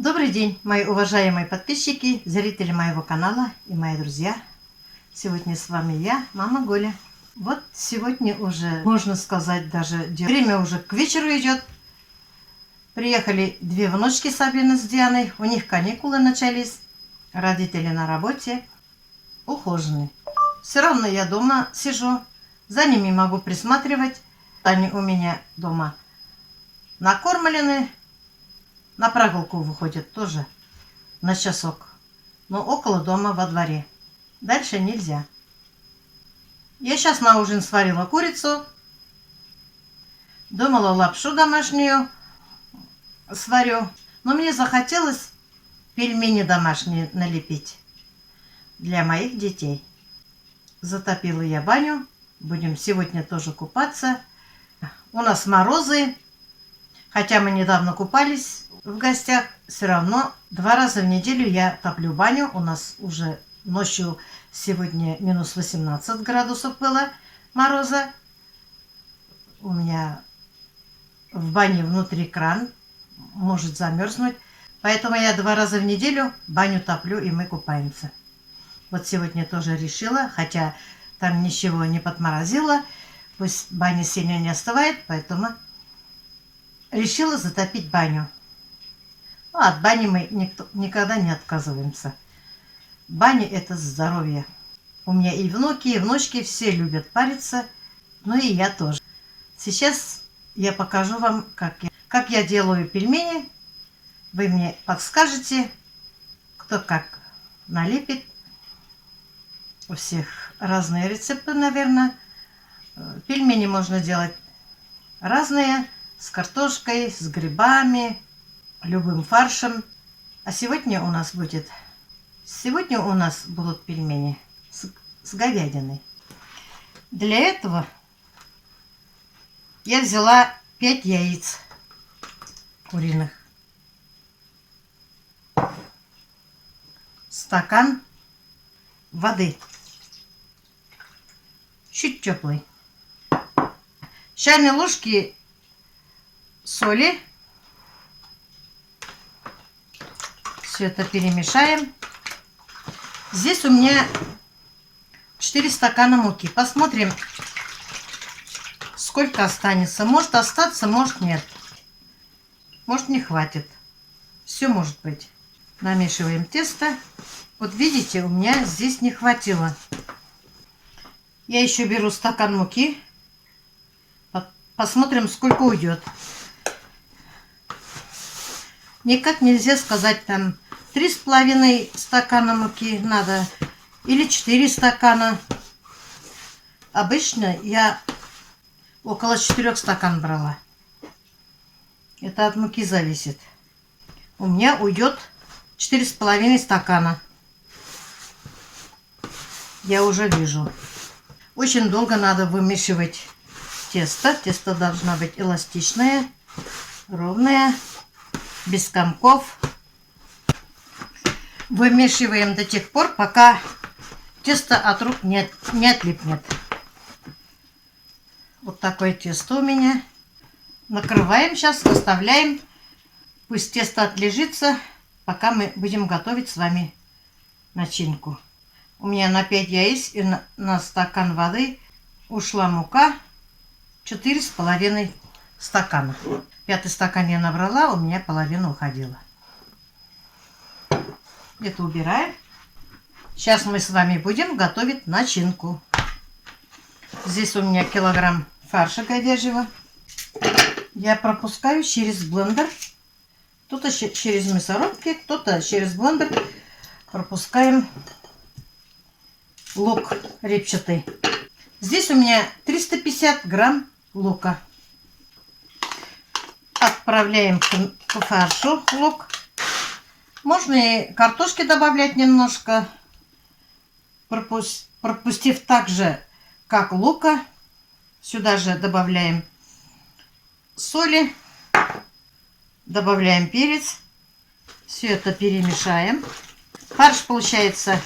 Добрый день, мои уважаемые подписчики, зрители моего канала и мои друзья. Сегодня с вами я, мама Голя. Вот сегодня уже, можно сказать, даже время уже к вечеру идет. Приехали две внучки Сабина с Дианой, у них каникулы начались, родители на работе, ухожены. Все равно я дома сижу, за ними могу присматривать. Они у меня дома накормлены. На прогулку выходят тоже на часок, но около дома во дворе. Дальше нельзя. Я сейчас на ужин сварила курицу, думала лапшу домашнюю сварю, но мне захотелось пельмени домашние налепить для моих детей. Затопила я баню, будем сегодня тоже купаться. У нас морозы, хотя мы недавно купались в гостях, все равно 2 раза в неделю я топлю баню. У нас уже ночью сегодня минус 18 градусов было мороза. У меня в бане внутри кран, может замерзнуть. Поэтому я 2 раза в неделю баню топлю, и мы купаемся. Вот сегодня тоже решила, хотя там ничего не подморозило, пусть баня сильно не остывает, поэтому решила затопить баню. Ну, от бани мы никогда не отказываемся. Баня – это здоровье. У меня и внуки, и внучки все любят париться, ну и я тоже. Сейчас я покажу вам, как я делаю пельмени. Вы мне подскажете, кто как налепит. У всех разные рецепты, наверное. Пельмени можно делать разные, с картошкой, с грибами, любым фаршем. А сегодня у нас будут пельмени с говядиной. Для этого я взяла 5 яиц куриных, стакан воды, чуть теплый, чайные ложки соли. Все это перемешаем. Здесь у меня 4 стакана муки. Посмотрим, сколько останется. Может остаться, может нет. Может не хватит. Все может быть. Намешиваем тесто. Вот видите, у меня здесь не хватило. Я еще беру стакан муки. Посмотрим, сколько уйдет. Никак нельзя сказать, там 3,5 стакана муки надо или 4 стакана. Обычно я около 4 стакан брала. Это от муки зависит. У меня уйдет 4,5 стакана. Я уже вижу. Очень долго надо вымешивать тесто. Тесто должно быть эластичное, ровное, без комков. Вымешиваем до тех пор, пока тесто от рук не отлипнет. Вот такое тесто у меня. Накрываем сейчас, оставляем. Пусть тесто отлежится, пока мы будем готовить с вами начинку. У меня на 5 яиц и на стакан воды ушла мука 4,5 стакана. 5-й стакан я набрала, у меня половина уходила. Это убираем. Сейчас мы с вами будем готовить начинку. Здесь у меня килограмм фарша говяжьего. Я пропускаю через блендер. Кто-то через мясорубки, кто-то через блендер. Пропускаем лук репчатый. Здесь у меня 350 грамм лука. Отправляем к фаршу лук. Можно и картошки добавлять немножко, пропустив так же, как лука. Сюда же добавляем соли, добавляем перец. Все это перемешаем. Фарш получается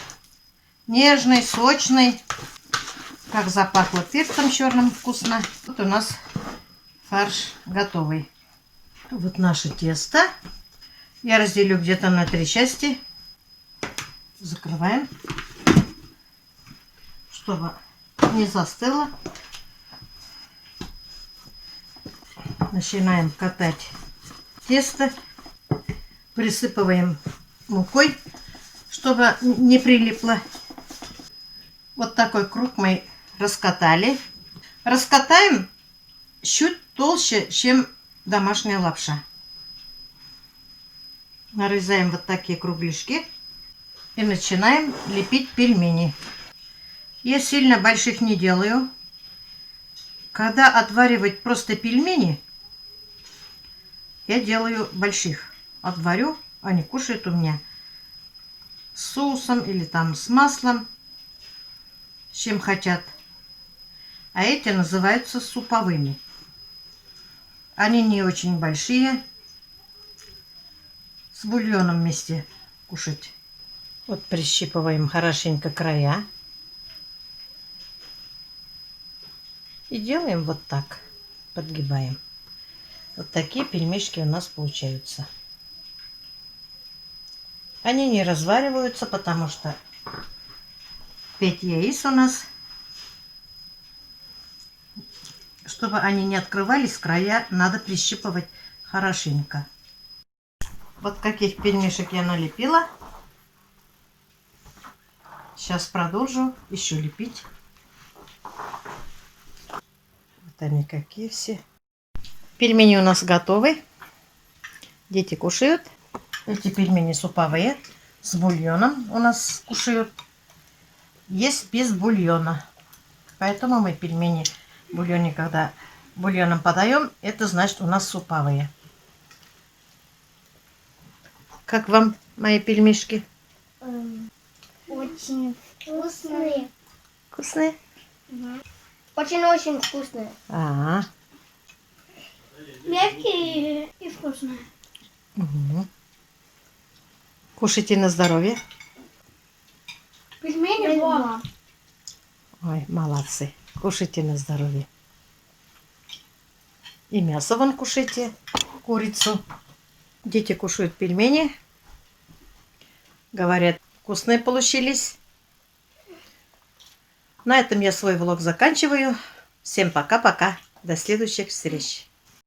нежный, сочный. Как запахло перцем черным, вкусно. Вот у нас фарш готовый. Вот наше тесто. Я разделю где-то на 3 части. Закрываем, чтобы не застыло. Начинаем катать тесто. Присыпываем мукой, чтобы не прилипло. Вот такой круг мы раскатали. Раскатаем чуть толще, чем домашняя лапша. Нарезаем вот такие кругляшки и начинаем лепить пельмени. Я сильно больших не делаю. Когда отваривать просто пельмени, я делаю больших. Отварю, они кушают у меня с соусом или там с маслом, с чем хотят. А эти называются суповыми. Они не очень большие, с бульоном вместе кушать. Вот прищипываем хорошенько края. И делаем вот так, подгибаем. Вот такие пельмешки у нас получаются. Они не развариваются, потому что 5 яиц у нас. Чтобы они не открывались, края надо прищипывать хорошенько. Вот каких пельмешек я налепила. Сейчас продолжу еще лепить. Вот они какие все. Пельмени у нас готовы. Дети кушают. Эти пельмени суповые с бульоном у нас кушают. Есть без бульона. Поэтому мы пельмени в бульоне, когда бульоном подаем, это значит у нас суповые. Как вам мои пельмешки? Очень вкусные. Вкусные? Очень-очень вкусные. А, Мягкие и вкусные. угу. Кушайте на здоровье. Пельмени дома. Ой, молодцы. Кушайте на здоровье. И мясо вон кушайте, курицу. Дети кушают пельмени. Говорят, вкусные получились. На этом я свой влог заканчиваю. Всем пока-пока. До следующих встреч.